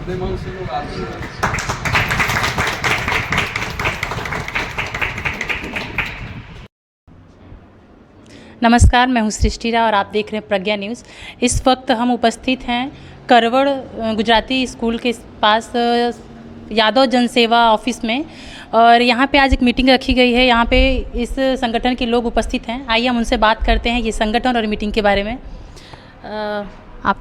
अपने मन से लोग आते हैं। नमस्कार, मैं हूं सृष्टि राव और आप देख रहे हैं प्रज्ञा न्यूज़। इस वक्त हम उपस्थित हैं करवड़ गुजराती स्कूल के पास यादव जनसेवा ऑफिस में, और यहाँ पे आज एक मीटिंग रखी गई है। यहाँ पे इस संगठन के लोग उपस्थित हैं। आइए हम उनसे बात करते हैं ये संगठन और मीटिंग के बारे में। आप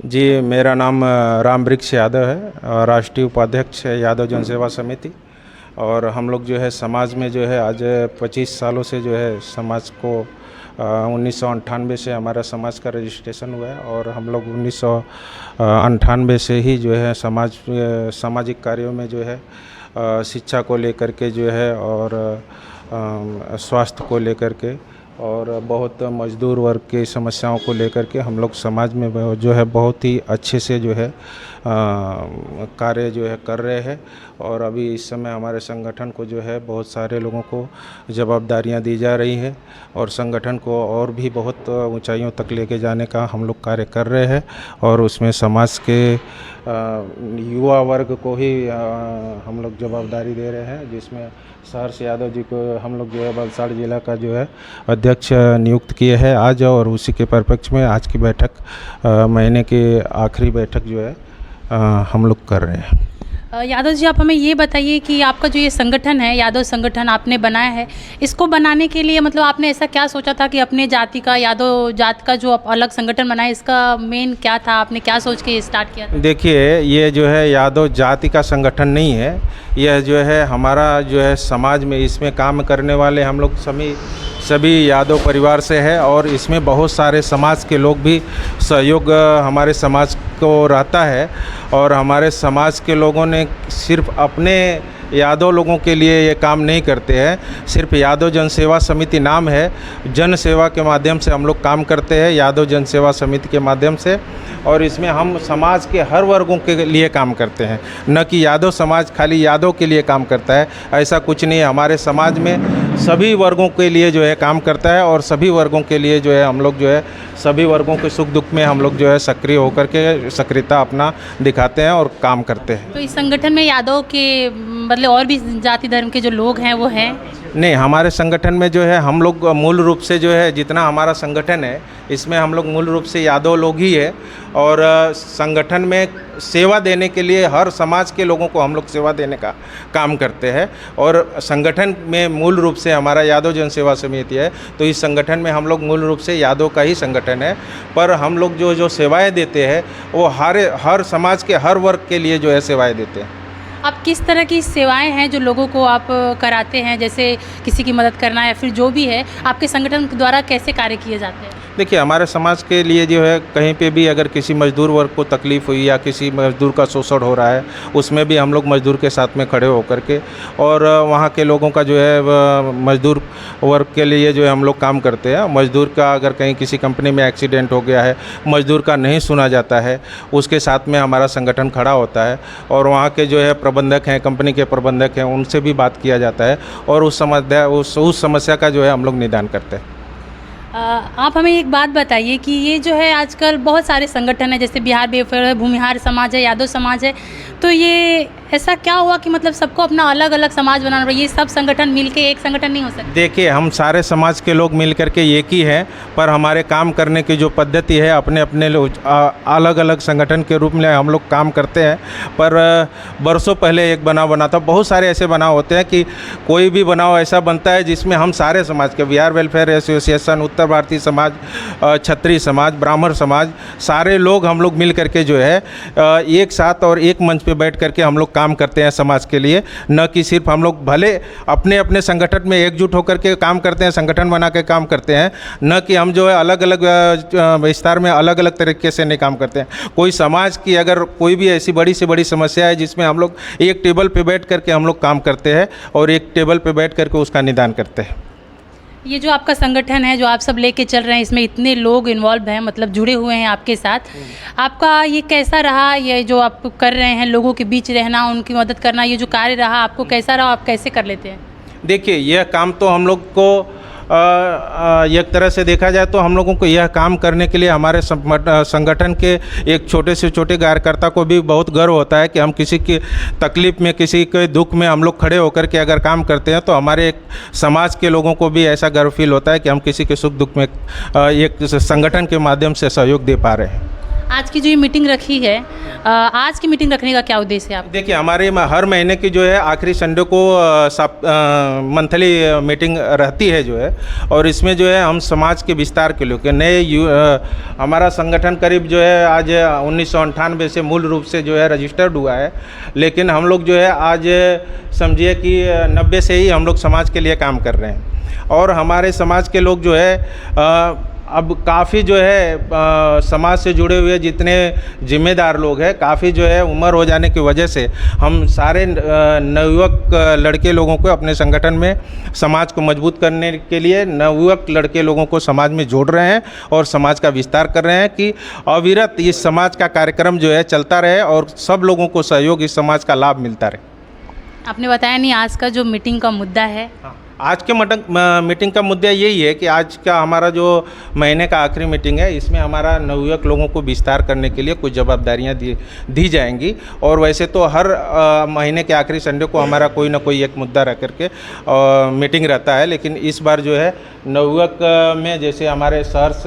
जी, मेरा नाम रामवृक्ष यादव है, राष्ट्रीय उपाध्यक्ष है यादव जनसेवा समिति। और हम लोग जो है समाज में जो है आज 25 सालों से जो है समाज को 1998 से हमारा समाज का रजिस्ट्रेशन हुआ है, और हम लोग 1998 से ही जो है सामाजिक कार्यों में जो है शिक्षा को लेकर के जो है, और स्वास्थ्य को लेकर के, और बहुत मजदूर वर्ग की समस्याओं को लेकर के हम लोग समाज में जो है बहुत ही अच्छे से जो है कार्य जो है कर रहे हैं। और अभी इस समय हमारे संगठन को जो है बहुत सारे लोगों को जवाबदारियां दी जा रही हैं, और संगठन को और भी बहुत ऊंचाइयों तक लेके जाने का हम लोग कार्य कर रहे हैं। और उसमें समाज के युवा वर्ग को ही हम लोग जवाबदारी दे रहे हैं, जिसमें सहर्ष यादव जी को हम लोग जो है वलसाड़ जिला का जो है अध्यक्ष नियुक्त किए हैं आज। और उसी के परिप्रेक्ष्य में आज की बैठक महीने की आखिरी बैठक जो है हम लोग कर रहे हैं। यादव जी, आप हमें ये बताइए कि आपका जो ये संगठन है, यादव संगठन आपने बनाया है, इसको बनाने के लिए मतलब आपने ऐसा क्या सोचा था कि अपने जाति का, यादव जात का जो अलग संगठन बनाया, इसका मेन क्या था? आपने क्या सोच के स्टार्ट किया था? देखिए, ये जो है यादव जाति का संगठन नहीं है, यह जो है हमारा जो है समाज में इसमें काम करने वाले हम लोग सभी यादव परिवार से है, और इसमें बहुत सारे समाज के लोग भी सहयोग हमारे समाज को रहता है। और हमारे समाज के लोगों ने सिर्फ अपने यादव लोगों के लिए ये काम नहीं करते हैं। सिर्फ यादव जनसेवा समिति नाम है, जन सेवा के माध्यम से हम लोग काम करते हैं, यादव जनसेवा समिति के माध्यम से। और इसमें हम समाज के हर वर्गों के लिए काम करते हैं, न कि यादव समाज खाली यादव के लिए काम करता है, ऐसा कुछ नहीं है। हमारे समाज में सभी वर्गों के लिए जो है काम करता है, और सभी वर्गों के लिए जो है हम लोग जो है सभी वर्गों के सुख दुख में हम लोग जो है सक्रिय होकर के सक्रियता अपना दिखाते हैं और काम करते हैं। तो इस संगठन में यादव के मतलब और भी जाति धर्म के जो लोग हैं वो हैं? नहीं, हमारे संगठन में जो है हम लोग मूल रूप से जो है जितना हमारा संगठन है इसमें हम लोग मूल रूप से यादव लोग ही है। और संगठन में सेवा देने के लिए हर समाज के लोगों को हम लोग सेवा देने का काम करते हैं। और संगठन में मूल रूप से हमारा यादव जनसेवा समिति है, तो इस संगठन में हम लोग मूल रूप से यादव का ही संगठन है। पर हम लोग जो सेवाएं देते हैं वो हर समाज के हर वर्ग के लिए जो है सेवाएं देते हैं। आप किस तरह की सेवाएं हैं जो लोगों को आप कराते हैं, जैसे किसी की मदद करना या फिर जो भी है, आपके संगठन द्वारा कैसे कार्य किए जाते हैं? देखिए, हमारे समाज के लिए जो है कहीं पे भी अगर किसी मजदूर वर्ग को तकलीफ़ हुई या किसी मजदूर का शोषण हो रहा है, उसमें भी हम लोग मजदूर के साथ में खड़े होकर के, और वहाँ के लोगों का जो है मजदूर वर्ग के लिए जो है हम लोग काम करते हैं। मजदूर का अगर कहीं किसी कंपनी में एक्सीडेंट हो गया है, मजदूर का नहीं सुना जाता है, उसके साथ में हमारा संगठन खड़ा होता है, और वहाँ के जो है प्रबंधक हैं, कंपनी के प्रबंधक हैं, उनसे भी बात किया जाता है, और उस समस्या का जो है हम लोग निदान करते हैं। आप हमें एक बात बताइए कि ये जो है आजकल बहुत सारे संगठन हैं, जैसे बिहार वेलफेयर है, भूमिहार समाज है, यादव समाज है, तो ये ऐसा क्या हुआ कि मतलब सबको अपना अलग अलग समाज बनाना पड़ा? ये सब संगठन मिलके एक संगठन नहीं हो सकते? देखिए, हम सारे समाज के लोग मिल करके एक ही हैं, पर हमारे काम करने की जो पद्धति है अपने अपने अलग अलग संगठन के रूप में हम लोग काम करते हैं। पर बरसों पहले एक बनाव बना था, बहुत सारे ऐसे बनाव होते हैं कि कोई भी बनाव ऐसा बनता है जिसमें हम सारे समाज के, बिहार वेलफेयर एसोसिएशन, उत्तर भारतीय समाज, क्षत्रिय समाज, ब्राह्मण समाज, सारे लोग हम लोग मिल करके जो है एक साथ और एक मंच पे बैठ करके हम लोग काम करते हैं समाज के लिए। न कि सिर्फ हम लोग भले अपने अपने संगठन में एकजुट होकर के काम करते हैं, संगठन बना के काम करते हैं, न कि हम जो है अलग अलग विस्तार में अलग अलग तरीके से नहीं काम करते हैं। कोई समाज की अगर कोई भी ऐसी बड़ी से बड़ी समस्या है जिसमें हम लोग एक टेबल पे बैठ करके हम लोग काम करते हैं, और एक टेबल पे बैठ करके उसका निदान करते हैं। ये जो आपका संगठन है जो आप सब लेके चल रहे हैं, इसमें इतने लोग इन्वॉल्व हैं, मतलब जुड़े हुए हैं आपके साथ, आपका ये कैसा रहा? ये जो आप कर रहे हैं, लोगों के बीच रहना, उनकी मदद करना, ये जो कार्य रहा आपको कैसा रहा? आप कैसे कर लेते हैं? देखिए, यह काम तो हम लोग को एक तरह से देखा जाए तो हम लोगों को यह काम करने के लिए हमारे संगठन के एक छोटे से छोटे कार्यकर्ता को भी बहुत गर्व होता है कि हम किसी की तकलीफ में, किसी के दुख में हम लोग खड़े होकर के अगर काम करते हैं तो हमारे एक समाज के लोगों को भी ऐसा गर्व फील होता है कि हम किसी के सुख दुख में एक संगठन के माध्यम से सहयोग दे पा रहे हैं। आज की जो ये मीटिंग रखी है, आज की मीटिंग रखने का क्या उद्देश्य है आप? देखिए, हमारे हर महीने की जो है आखिरी संडे को मंथली मीटिंग रहती है जो है, और इसमें जो है हम समाज के विस्तार के लिए नए हमारा संगठन करीब जो है आज 1998 से मूल रूप से जो है रजिस्टर्ड हुआ है, लेकिन हम लोग जो है आज समझिए कि 90 से ही हम लोग समाज के लिए काम कर रहे हैं। और हमारे समाज के लोग जो है अब काफ़ी जो है समाज से जुड़े हुए जितने जिम्मेदार लोग हैं, काफ़ी जो है उम्र हो जाने की वजह से हम सारे नवयुवक लड़के लोगों को अपने संगठन में समाज को मजबूत करने के लिए नवयुवक लड़के लोगों को समाज में जोड़ रहे हैं और समाज का विस्तार कर रहे हैं कि अविरत इस समाज का कार्यक्रम जो है चलता रहे और सब लोगों को सहयोग इस समाज का लाभ मिलता रहे। आपने बताया नहीं आज का जो मीटिंग का मुद्दा है। आज के मीटिंग का मुद्दा यही है कि आज का हमारा जो महीने का आखिरी मीटिंग है, इसमें हमारा नवयुवक लोगों को विस्तार करने के लिए कुछ जवाबदारियां दी जाएंगी। और वैसे तो हर महीने के आखिरी संडे को हमारा कोई ना कोई एक मुद्दा रख करके मीटिंग रहता है, लेकिन इस बार जो है नवयुवक में जैसे हमारे सहर्ष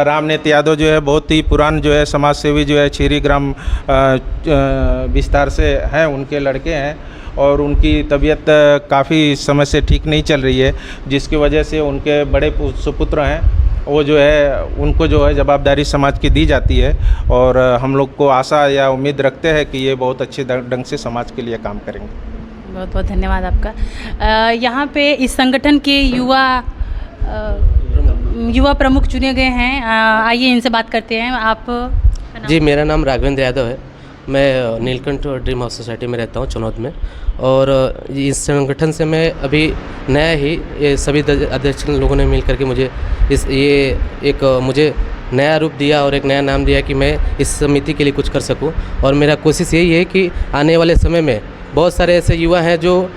रामनेत यादव जो है बहुत ही पुरान जो है समाज सेवी जो है छीरी ग्राम विस्तार से हैं, उनके लड़के हैं और उनकी तबीयत काफ़ी समय से ठीक नहीं चल रही है, जिसकी वजह से उनके बड़े सुपुत्र हैं वो जो है उनको जो है जवाबदारी समाज की दी जाती है। और हम लोग को आशा या उम्मीद रखते हैं कि ये बहुत अच्छे ढंग से समाज के लिए काम करेंगे। बहुत बहुत धन्यवाद आपका। यहाँ पे इस संगठन के युवा प्रमुख चुने गए हैं, आइए इनसे बात करते हैं। आप? जी, मेरा नाम राघवेंद्र यादव है। मैं नीलकंठ ड्रीम हाउस सोसाइटी में रहता हूँ चनौद में, और इस संगठन से मैं अभी नया ही ये सभी अध्यक्ष लोगों ने मिल करके मुझे मुझे नया रूप दिया और एक नया नाम दिया कि मैं इस समिति के लिए कुछ कर सकूं। और मेरा कोशिश यही है कि आने वाले समय में बहुत सारे ऐसे युवा हैं जो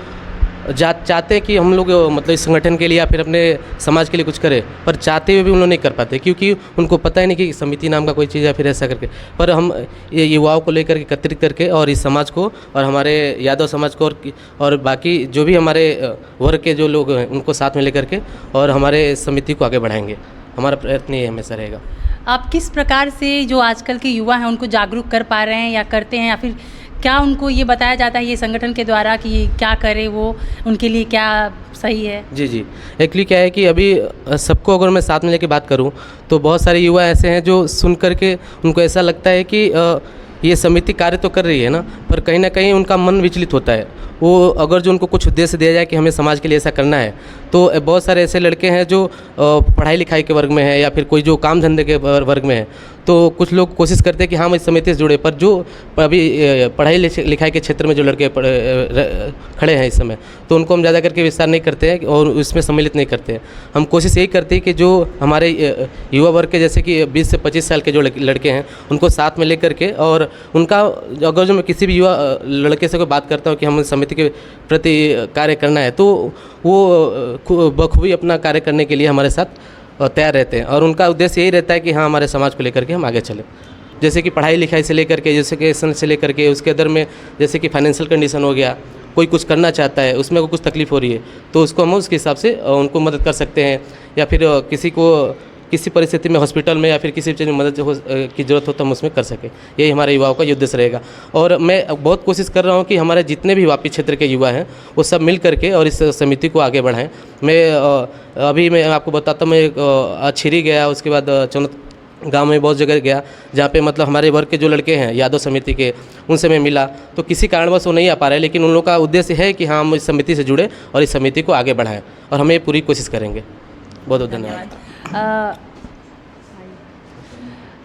चाहते हैं कि हम लोग मतलब इस संगठन के लिए या फिर अपने समाज के लिए कुछ करें, पर चाहते हुए भी उन लोग नहीं कर पाते क्योंकि उनको पता ही नहीं कि समिति नाम का कोई चीज़ है फिर ऐसा करके। पर हम ये युवाओं को लेकर के एकत्रित करके और इस समाज को और हमारे यादव समाज को और बाकी जो भी हमारे वर्ग के जो लोग हैं उनको साथ में लेकर के और हमारे समिति को आगे बढ़ाएंगे। हमारा प्रयत्न ये हमेशा रहेगा। आप किस प्रकार से जो आजकल के युवा हैं उनको जागरूक कर पा रहे हैं या करते हैं, या फिर क्या उनको ये बताया जाता है ये संगठन के द्वारा कि क्या करे वो उनके लिए क्या सही है? जी, एक्चुअली क्या है कि अभी सबको अगर मैं साथ में लेके बात करूं तो बहुत सारे युवा ऐसे हैं जो सुन करके उनको ऐसा लगता है कि ये समिति कार्य तो कर रही है ना, पर कहीं ना कहीं उनका मन विचलित होता है। वो अगर जो उनको कुछ उद्देश्य दिया जाए कि हमें समाज के लिए ऐसा करना है, तो बहुत सारे ऐसे लड़के हैं जो पढ़ाई लिखाई के वर्ग में है या फिर कोई जो काम धंधे के वर्ग में है, तो कुछ लोग कोशिश करते हैं कि हम इस समिति से जुड़े, पर जो अभी पढ़ाई लिखाई के क्षेत्र में जो लड़के खड़े हैं इस समय, तो उनको हम ज़्यादा करके विस्तार नहीं करते हैं और उसमें सम्मिलित नहीं करते हैं। हम कोशिश यही करते हैं कि जो हमारे युवा वर्ग के जैसे कि 20 से 25 साल के जो लड़के हैं उनको साथ में लेकर के, और उनका अगर जो मैं किसी भी युवा लड़के से कोई बात करता हूँ कि हम समिति के प्रति कार्य करना है, तो वो बखूबी अपना कार्य करने के लिए हमारे साथ तैयार रहते हैं। और उनका उद्देश्य यही रहता है कि हाँ, हमारे समाज को लेकर के हम आगे चलें। जैसे कि पढ़ाई लिखाई से लेकर के, जैसे कि से लेकर के उसके अंदर में जैसे कि फाइनेंशियल कंडीशन हो गया, कोई कुछ करना चाहता है, उसमें को कुछ तकलीफ हो रही है, तो उसको हम उसके हिसाब से उनको मदद कर सकते हैं। या फिर किसी को किसी परिस्थिति में हॉस्पिटल में या फिर किसी चीज़ में मदद की ज़रूरत हो तो हम उसमें कर सकें। यही हमारे युवाओं का उद्देश्य रहेगा। और मैं बहुत कोशिश कर रहा हूँ कि हमारे जितने भी वापी क्षेत्र के युवा हैं वो सब मिल करके और इस समिति को आगे बढ़ाएं। मैं आपको बताता हूँ, मैं छिरी गया, उसके बाद चनौद गांव में बहुत जगह गया जहाँ पे मतलब हमारे वर्ग के जो लड़के हैं यादव समिति के, उनसे मैं मिला, तो किसी कारणवश वो नहीं आ पा रहे, लेकिन उन लोगों का उद्देश्य है कि हाँ, हम इस समिति से जुड़े और इस समिति को आगे बढ़ाएं, और हमें पूरी कोशिश करेंगे। बहुत बहुत धन्यवाद।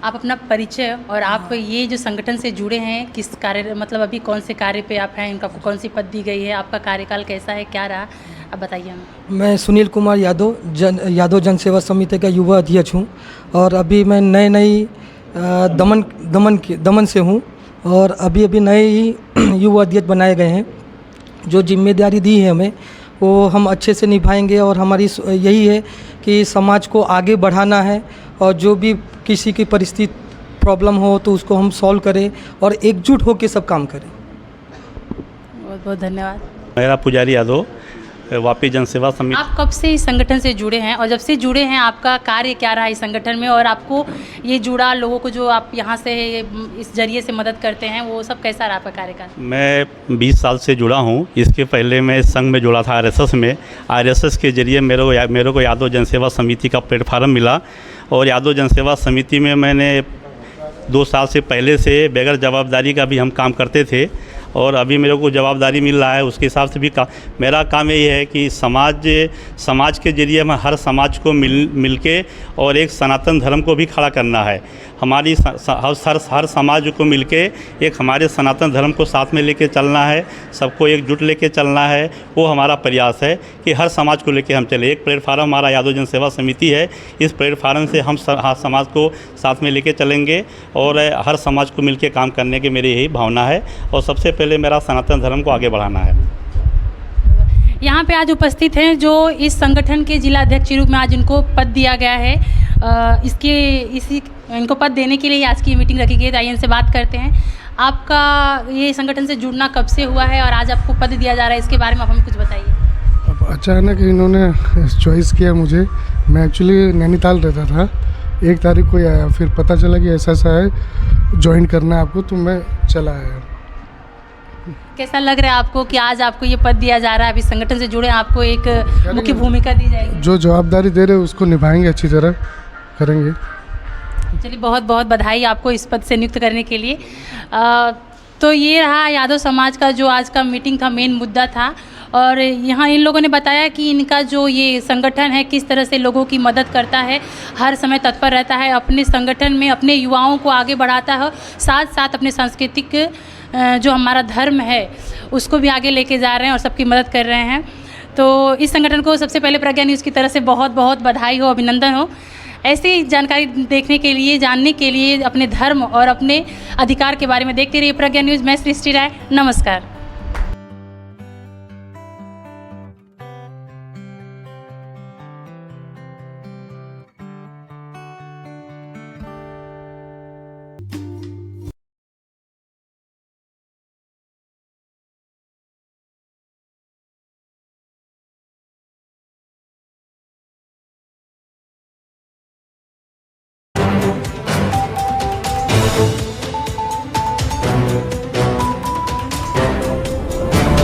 आप अपना परिचय और आप ये जो संगठन से जुड़े हैं किस कार्य, मतलब अभी कौन से कार्य पे आप हैं, इनका कौन सी पद दी गई है, आपका कार्यकाल कैसा है, क्या रहा, आप बताइए हमें। मैं सुनील कुमार यादव यादव जन सेवा समिति का युवा अध्यक्ष हूँ, और अभी मैं नई दमन से हूँ, और अभी नए ही युवा अध्यक्ष बनाए गए हैं। जो जिम्मेदारी दी है हमें वो हम अच्छे से निभाएंगे। और हमारी यही है कि समाज को आगे बढ़ाना है और जो भी किसी की परिस्थिति प्रॉब्लम हो तो उसको हम सॉल्व करें और एकजुट होकर सब काम करें। बहुत बहुत धन्यवाद। मेरा पुजारी यादव, वापी जनसेवा समिति। आप कब से इस संगठन से जुड़े हैं और जब से जुड़े हैं आपका कार्य क्या रहा इस संगठन में, और आपको ये जुड़ा लोगों को जो आप यहाँ से इस जरिए से मदद करते हैं वो सब कैसा रहा आपका कार्यकाल? मैं 20 साल से जुड़ा हूँ। इसके पहले मैं संघ में जुड़ा था आरएसएस में। आरएसएस के जरिए मेरे को यादव जनसेवा समिति का प्लेटफार्म मिला और यादव जनसेवा समिति में मैंने 2 साल से पहले से बगैर जवाबदारी का भी हम काम करते थे और अभी मेरे को जवाबदारी मिल रहा है। उसके हिसाब से भी मेरा काम यही है कि समाज के जरिए मैं हर समाज को मिल के और एक सनातन धर्म को भी खड़ा करना है। हमारी हर समाज को मिलके एक हमारे सनातन धर्म को साथ में लेके चलना है, सबको एकजुट लेके चलना है। वो हमारा प्रयास है कि हर समाज को लेके हम चले। एक प्लेटफार्म हमारा यादव जनसेवा समिति है। इस प्लेटफार्म से हम हर समाज को साथ में लेके चलेंगे और हर समाज को मिलके काम करने की मेरी यही भावना है और सबसे पहले मेरा सनातन धर्म को आगे बढ़ाना है। यहाँ पे आज उपस्थित हैं जो इस संगठन के जिला अध्यक्ष के रूप में आज इनको पद दिया गया है। इनको पद देने के लिए आज की मीटिंग रखी गई है। आइए इनसे बात करते हैं। आपका ये संगठन से जुड़ना कब से हुआ है और आज आपको पद दिया जा रहा है, इसके बारे में आप हमें कुछ बताइए। अब अचानक इन्होंने चॉइस किया मुझे। मैं एक्चुअली नैनीताल रहता था, 1 तारीख को ही आया, फिर पता चला कि ऐसा है ज्वाइन करना है आपको, तो मैं चला आया। कैसा लग रहा है आपको कि आज आपको ये पद दिया जा रहा है? अभी संगठन से जुड़े आपको एक मुख्य भूमिका दी जाएगी। जो जवाबदारी दे रहे हैं उसको निभाएंगे, अच्छी तरह करेंगे। चलिए, बहुत बहुत बधाई आपको इस पद से नियुक्त करने के लिए। तो ये रहा यादव समाज का जो आज का मीटिंग था, मेन मुद्दा था। और यहाँ इन लोगों ने बताया कि इनका जो ये संगठन है किस तरह से लोगों की मदद करता है, हर समय तत्पर रहता है, अपने संगठन में अपने युवाओं को आगे बढ़ाता है, साथ साथ अपने सांस्कृतिक जो हमारा धर्म है उसको भी आगे लेके जा रहे हैं और सबकी मदद कर रहे हैं। तो इस संगठन को सबसे पहले प्रज्ञा न्यूज़ की तरफ से बहुत बहुत बधाई हो, अभिनंदन हो। ऐसी जानकारी देखने के लिए, जानने के लिए, अपने धर्म और अपने अधिकार के बारे में देखते रहिए प्रज्ञा न्यूज़। मैं सृष्टि राय, नमस्कार। Thank you.